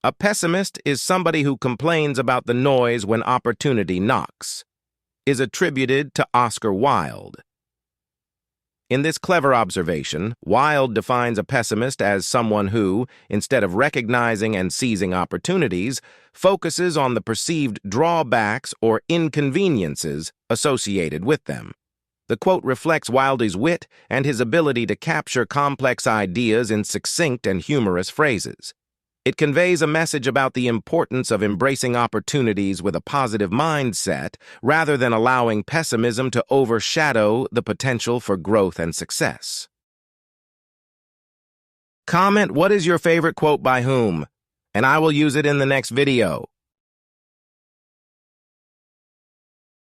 A pessimist is somebody who complains about the noise when opportunity knocks. Is attributed to Oscar Wilde. In this clever observation, Wilde defines a pessimist as someone who, instead of recognizing and seizing opportunities, focuses on the perceived drawbacks or inconveniences associated with them. The quote reflects Wilde's wit and his ability to capture complex ideas in succinct and humorous phrases. It conveys a message about the importance of embracing opportunities with a positive mindset rather than allowing pessimism to overshadow the potential for growth and success. Comment what is your favorite quote by whom, and I will use it in the next video.